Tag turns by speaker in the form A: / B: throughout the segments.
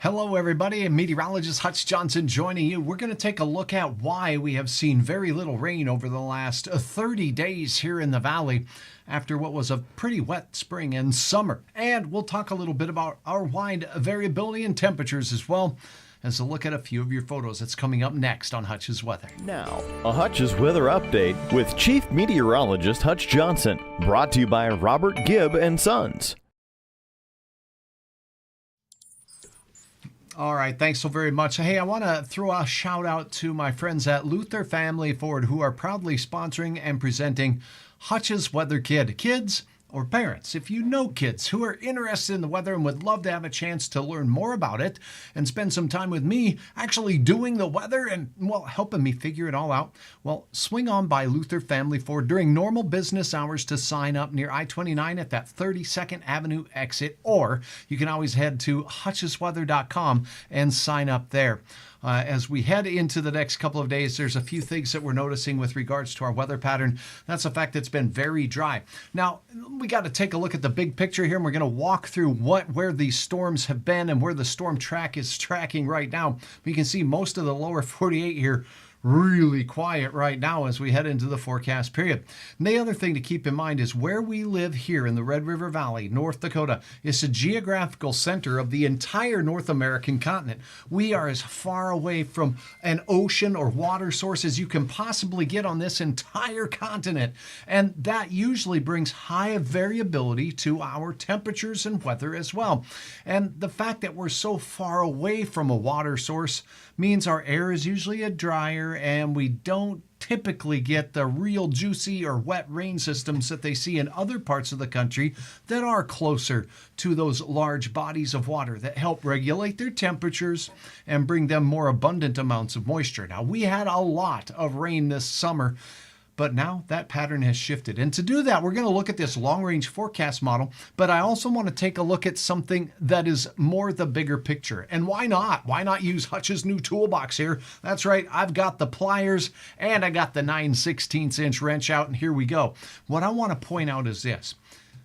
A: Hello everybody, meteorologist Hutch Johnson joining you. We're going to take a look at why we have seen very little rain over the last 30 days here in the valley after what was a pretty wet spring and summer. And we'll talk a little bit about our wide variability in temperatures as well as a look at a few of your photos. That's coming up next on Hutch's Weather.
B: Now, a Hutch's Weather Update with Chief Meteorologist Hutch Johnson, brought to you by Robert Gibb and Sons.
A: All right, thanks so very much. Hey, I want to throw a shout out to my friends at Luther Family Ford who are proudly sponsoring and presenting Hutch's Weather Kid. Kids or parents, if you know kids who are interested in the weather and would love to have a chance to learn more about it and spend some time with me actually doing the weather and, well, helping me figure it all out, well, swing on by Luther Family Ford during normal business hours to sign up near I-29 at that 32nd Avenue exit, or you can always head to hutchesweather.com and sign up there. As we head into the next couple of days, there's a few things that we're noticing with regards to our weather pattern. That's the fact that it's been very dry. Now, we got to take a look at the big picture here, and we're going to walk through where these storms have been and where the storm track is tracking right now. You can see most of the lower 48 here really quiet right now as we head into the forecast period. And the other thing to keep in mind is where we live here in the Red River Valley, North Dakota, is the geographical center of the entire North American continent. We are as far away from an ocean or water source as you can possibly get on this entire continent. And that usually brings high variability to our temperatures and weather as well. And the fact that we're so far away from a water source means our air is usually a drier and we don't typically get the real juicy or wet rain systems that they see in other parts of the country that are closer to those large bodies of water that help regulate their temperatures and bring them more abundant amounts of moisture. Now, we had a lot of rain this summer, but now that pattern has shifted. And to do that, we're going to look at this long-range forecast model, but I also want to take a look at something that is more the bigger picture. And why not? Why not use Hutch's new toolbox here? That's right, I've got the pliers and I got the 9/16" wrench out, and here we go. What I want to point out is this.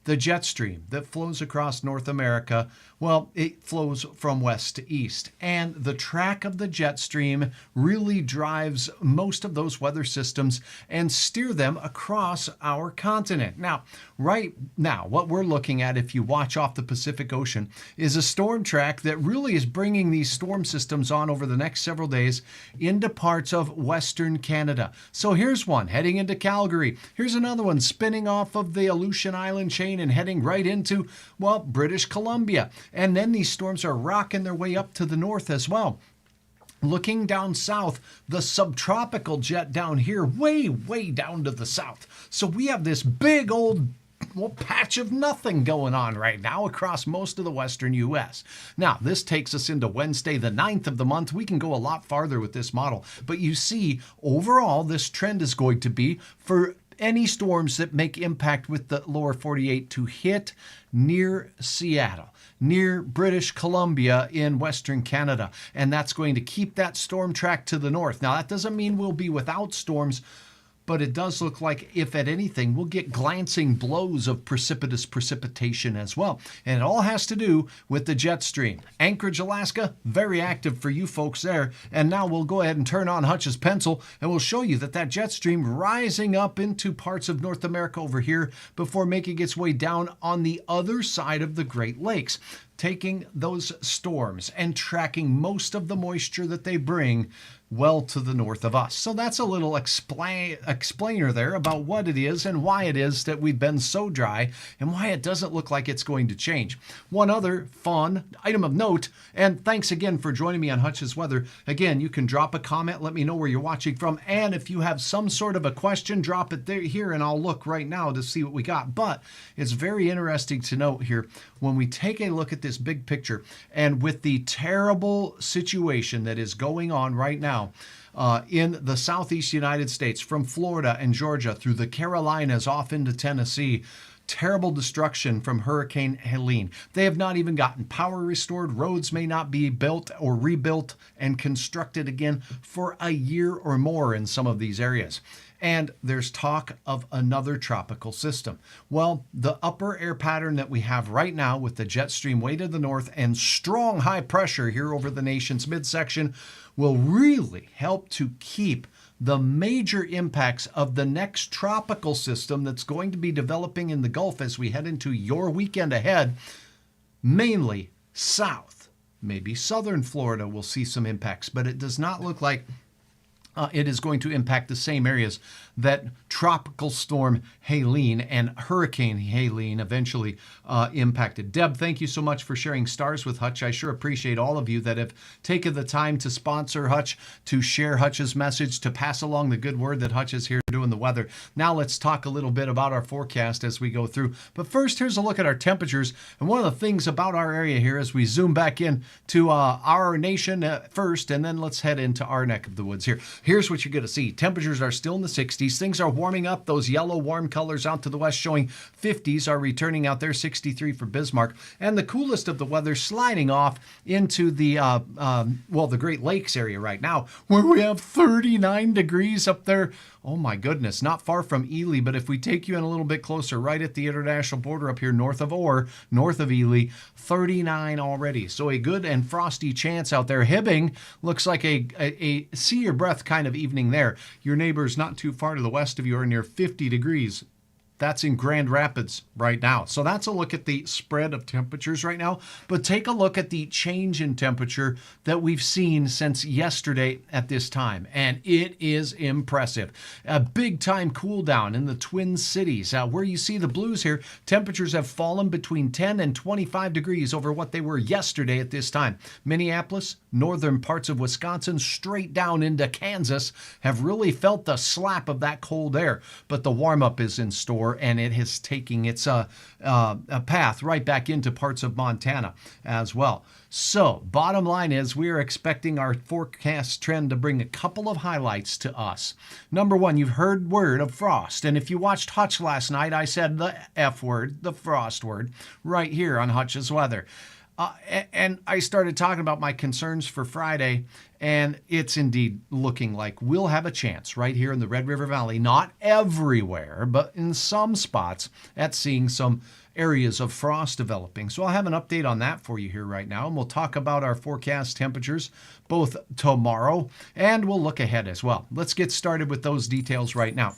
A: The jet stream that flows across North America, well, it flows from west to east. And the track of the jet stream really drives most of those weather systems and steer them across our continent. Now, right now, what we're looking at, if you watch off the Pacific Ocean, is a storm track that really is bringing these storm systems on over the next several days into parts of Western Canada. So here's one heading into Calgary. Here's another one spinning off of the Aleutian Island chain and heading right into, well, British Columbia. And then these storms are rocking their way up to the north as well. Looking down south, the subtropical jet down here, way down to the south. So we have this big old patch of nothing going on right now across most of the western U.S. Now, this takes us into Wednesday, the 9th of the month. We can go a lot farther with this model. But you see, overall, this trend is going to be for any storms that make impact with the lower 48 to hit near Seattle, near British Columbia in Western Canada. And that's going to keep that storm track to the north. Now, that doesn't mean we'll be without storms, but it does look like, if at anything, we'll get glancing blows of precipitous precipitation as well. And it all has to do with the jet stream. Anchorage, Alaska, very active for you folks there. And now we'll go ahead and turn on Hutch's pencil, and we'll show you that jet stream rising up into parts of North America over here before making its way down on the other side of the Great Lakes, taking those storms and tracking most of the moisture that they bring well to the north of us. So that's a little explainer there about what it is and why it is that we've been so dry and why it doesn't look like it's going to change. One other fun item of note, and thanks again for joining me on Hutch's Weather. Again, you can drop a comment, let me know where you're watching from, and if you have some sort of a question, drop it there here, and I'll look right now to see what we got. But it's very interesting to note here, when we take a look at this big picture, and with the terrible situation that is going on right now in the southeast United States, from Florida and Georgia through the Carolinas off into Tennessee, terrible destruction from Hurricane Helene. They have not even gotten power restored. Roads may not be built or rebuilt and constructed again for a year or more in some of these areas. And there's talk of another tropical system. Well, the upper air pattern that we have right now with the jet stream way to the north and strong high pressure here over the nation's midsection will really help to keep the major impacts of the next tropical system that's going to be developing in the Gulf as we head into your weekend ahead, mainly south. Maybe southern Florida will see some impacts, but it does not look like it is going to impact the same areas that Tropical Storm Helene and Hurricane Helene eventually impacted. Deb, thank you so much for sharing stars with Hutch. I sure appreciate all of you that have taken the time to sponsor Hutch, to share Hutch's message, to pass along the good word that Hutch is here doing the weather. Now let's talk a little bit about our forecast as we go through. But first, here's a look at our temperatures. And one of the things about our area here as we zoom back in to our nation first, and then let's head into our neck of the woods here. Here's what you're going to see. Temperatures are still in the 60s. Things are warming up. Those yellow warm colors out to the west showing 50s are returning out there, 63 for Bismarck. And the coolest of the weather sliding off into the, the Great Lakes area right now, where we have 39 degrees up there. Oh my goodness, not far from Ely, but if we take you in a little bit closer, right at the international border up here north of Orr, north of Ely, 39 already. So a good and frosty chance out there. Hibbing looks like a see your breath kind of evening there. Your neighbors not too far to the west of you are near 50 degrees. That's in Grand Rapids right now. So that's a look at the spread of temperatures right now. But take a look at the change in temperature that we've seen since yesterday at this time. And it is impressive. A big time cool down in the Twin Cities. Where you see the blues here, temperatures have fallen between 10 and 25 degrees over what they were yesterday at this time. Minneapolis, northern parts of Wisconsin, straight down into Kansas have really felt the slap of that cold air. But the warm up is in store, and it is taking its a path right back into parts of Montana as well. So bottom line is we are expecting our forecast trend to bring a couple of highlights to us. Number one, you've heard word of frost. And if you watched Hutch last night, I said the F word, the frost word, right here on Hutch's Weather. And I started talking about my concerns for Friday, and it's indeed looking like we'll have a chance right here in the Red River Valley, not everywhere, but in some spots, at seeing some areas of frost developing. So I'll have an update on that for you here right now, and we'll talk about our forecast temperatures both tomorrow, and we'll look ahead as well. Let's get started with those details right now.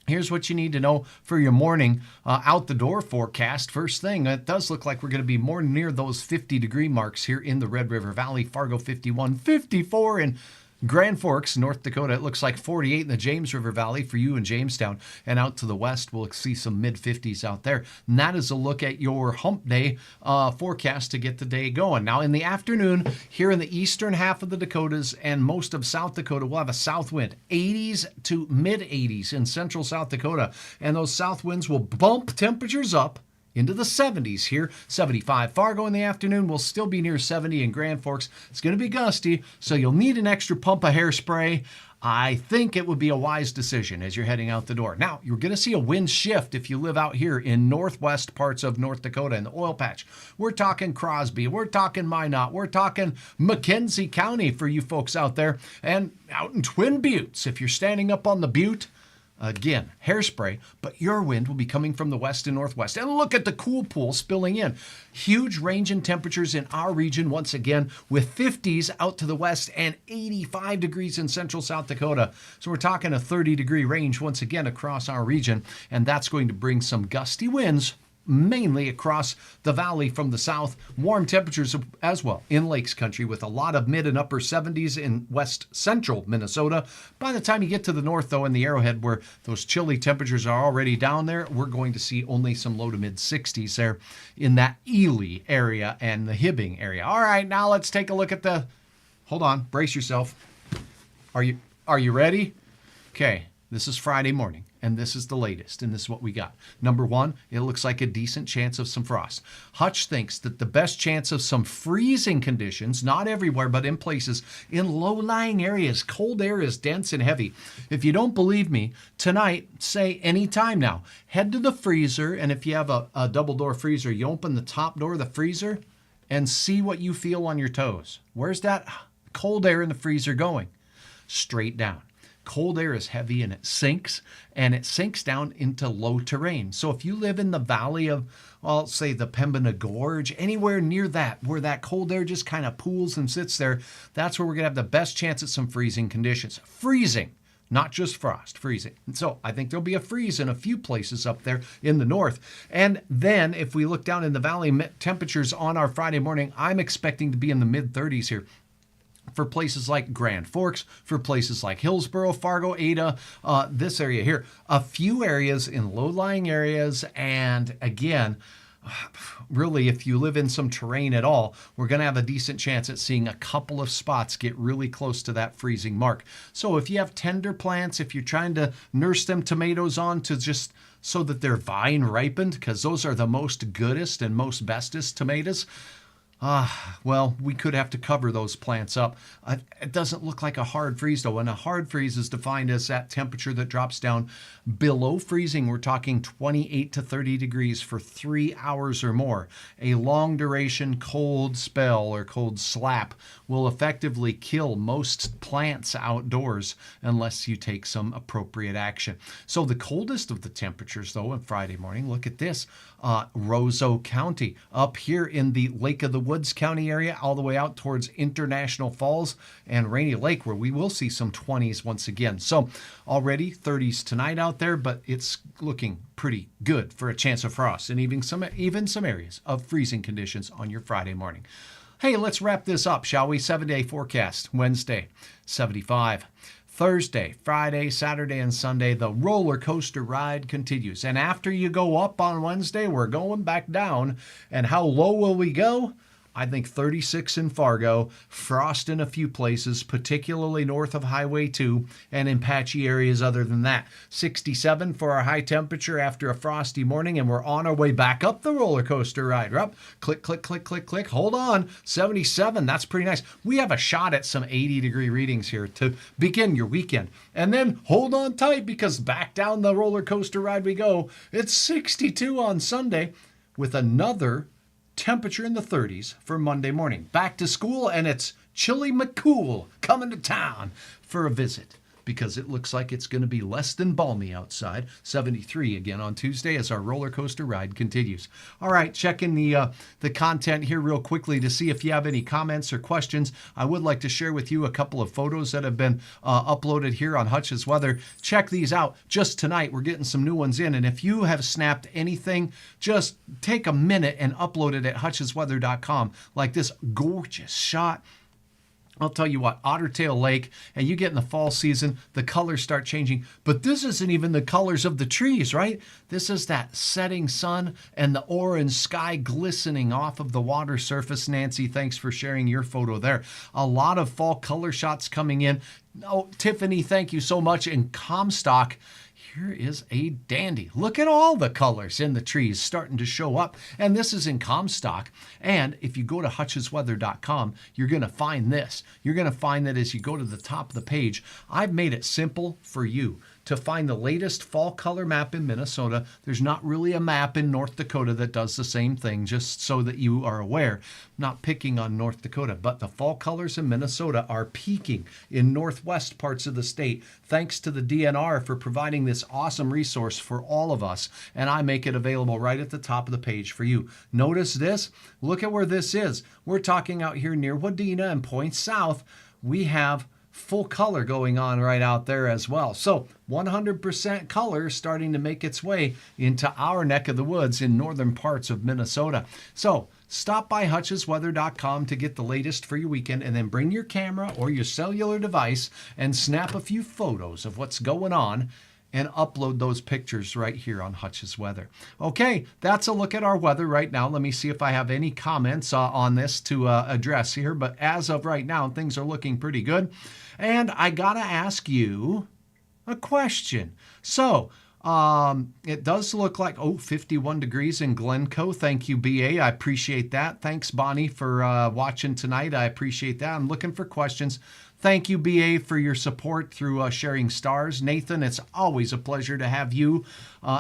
A: Here's what you need to know for your morning out the door forecast. First thing, it does look like we're going to be more near those 50-degree marks here in the Red River Valley. Fargo 51, 54 in Grand Forks, North Dakota. It looks like 48 in the James River Valley for you in Jamestown. And out to the west, we'll see some mid-50s out there. And that is a look at your hump day forecast to get the day going. Now, in the afternoon, here in the eastern half of the Dakotas and most of South Dakota, we'll have a south wind, 80s to mid-80s in central South Dakota. And those south winds will bump temperatures up into the 70s here. 75 Fargo in the afternoon. Will still be near 70 in Grand Forks. It's going to be gusty, so you'll need an extra pump of hairspray. I think it would be a wise decision as you're heading out the door. Now, you're going to see a wind shift if you live out here in northwest parts of North Dakota in the oil patch. We're talking Crosby. We're talking Minot. We're talking McKenzie County for you folks out there. And out in Twin Buttes, if you're standing up on the butte, again, hairspray, but your wind will be coming from the west and northwest. And look at the cool pool spilling in. Huge range in temperatures in our region once again, with 50s out to the west and 85 degrees in central South Dakota. So we're talking a 30-degree range once again across our region, and that's going to bring some gusty winds mainly across the valley from the south. Warm temperatures as well in Lakes Country with a lot of mid and upper 70s in west central Minnesota. By the time you get to the north, though, in the Arrowhead, where those chilly temperatures are already down there, we're going to see only some low to mid 60s there in that Ely area and the Hibbing area. All right, now let's take a look at hold on, brace yourself. Are you ready? Okay. This is Friday morning, and this is the latest, and this is what we got. Number one, it looks like a decent chance of some frost. Hutch thinks that the best chance of some freezing conditions, not everywhere, but in places, in low-lying areas. Cold air is dense and heavy. If you don't believe me, tonight, say any time now, head to the freezer, and if you have a double-door freezer, you open the top door of the freezer and see what you feel on your toes. Where's that cold air in the freezer going? Straight down. Cold air is heavy and it sinks down into low terrain. So if you live in the valley of, well, say the Pembina Gorge, anywhere near that, where that cold air just kind of pools and sits there, that's where we're going to have the best chance at some freezing conditions. Freezing, not just frost, freezing. And so I think there'll be a freeze in a few places up there in the north. And then if we look down in the valley, temperatures on our Friday morning, I'm expecting to be in the mid-30s here. For places like Grand Forks, for places like Hillsboro, Fargo, Ada, this area here. A few areas in low-lying areas, and again, really, if you live in some terrain at all, we're going to have a decent chance at seeing a couple of spots get really close to that freezing mark. So if you have tender plants, if you're trying to nurse them tomatoes on to just so that they're vine ripened, because those are the most goodest and most bestest tomatoes, well, we could have to cover those plants up. It doesn't look like a hard freeze, though. And a hard freeze is defined as that temperature that drops down below freezing. We're talking 28 to 30 degrees for 3 hours or more. A long duration cold spell or cold slap will effectively kill most plants outdoors unless you take some appropriate action. So the coldest of the temperatures, though, on Friday morning, look at this. Roseau County, up here in the Lake of the Woods County area, all the way out towards International Falls and Rainy Lake, where we will see some 20s once again. So already 30s tonight out there, but it's looking pretty good for a chance of frost and even some areas of freezing conditions on your Friday morning. Hey, let's wrap this up, shall we? 7-day forecast. Wednesday, 75. Thursday, Friday, Saturday, and Sunday, the roller coaster ride continues. And after you go up on Wednesday, we're going back down. And how low will we go? I think 36 in Fargo, frost in a few places, particularly north of Highway 2 and in patchy areas other than that. 67 for our high temperature after a frosty morning, and we're on our way back up the roller coaster ride. We're up, click, click, click, click, click. Hold on, 77, that's pretty nice. We have a shot at some 80-degree readings here to begin your weekend. And then hold on tight because back down the roller coaster ride we go. It's 62 on Sunday with another temperature in the 30s for Monday morning. Back to school, and it's Chili McCool coming to town for a visit because it looks like it's going to be less than balmy outside. 73 again on Tuesday as our roller coaster ride continues. All right, checking the content here real quickly to see if you have any comments or questions. I would like to share with you a couple of photos that have been uploaded here on Hutch's Weather. Check these out. Just tonight, we're getting some new ones in, and if you have snapped anything, just take a minute and upload it at hutchesweather.com, like this gorgeous shot. I'll tell you what, Ottertail Lake, and you get in the fall season, the colors start changing. But this isn't even the colors of the trees, right? This is that setting sun and the orange sky glistening off of the water surface. Nancy, thanks for sharing your photo there. A lot of fall color shots coming in. Oh, Tiffany, thank you so much. And Comstock, here is a dandy. Look at all the colors in the trees starting to show up. And this is in Comstock. And if you go to hutchesweather.com, you're going to find this. You're going to find that as you go to the top of the page, I've made it simple for you to find the latest fall color map in Minnesota. There's not really a map in North Dakota that does the same thing, just so that you are aware. I'm not picking on North Dakota, but the fall colors in Minnesota are peaking in northwest parts of the state. Thanks to the DNR for providing this awesome resource for all of us, and I make it available right at the top of the page for you. Notice this. Look at where this is. We're talking out here near Wadena and Point South. We have full color going on right out there as well. So 100% color starting to make its way into our neck of the woods in northern parts of Minnesota. So stop by hutchesweather.com to get the latest for your weekend, and then bring your camera or your cellular device and snap a few photos of what's going on and upload those pictures right here on Hutch's Weather. Okay, that's a look at our weather right now. Let me see if I have any comments on this to address here. But as of right now, things are looking pretty good. And I gotta ask you, a question. So, it does look like, 51 degrees in Glencoe. Thank you, BA. I appreciate that. Thanks, Bonnie, for watching tonight. I appreciate that. I'm looking for questions. Thank you, BA, for your support through sharing stars. Nathan, it's always a pleasure to have you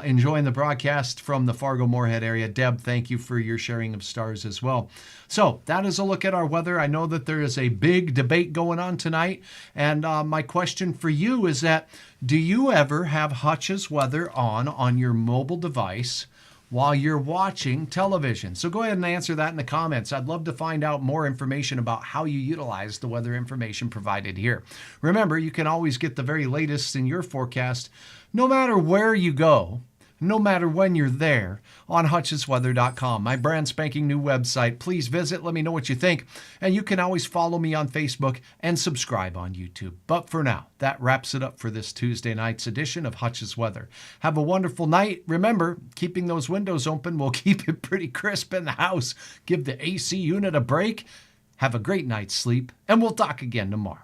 A: enjoying the broadcast from the Fargo-Moorhead area. Deb, thank you for your sharing of stars as well. So that is a look at our weather. I know that there is a big debate going on tonight. And my question for you is that, do you ever have Hutch's weather on your mobile device while you're watching television? So go ahead and answer that in the comments. I'd love to find out more information about how you utilize the weather information provided here. Remember, you can always get the very latest in your forecast, no matter where you go, no matter when you're there, on hutchesweather.com, my brand spanking new website. Please visit, let me know what you think, and you can always follow me on Facebook and subscribe on YouTube. But for now, that wraps it up for this Tuesday night's edition of Hutch's Weather. Have a wonderful night. Remember, keeping those windows open will keep it pretty crisp in the house. Give the AC unit a break. Have a great night's sleep, and we'll talk again tomorrow.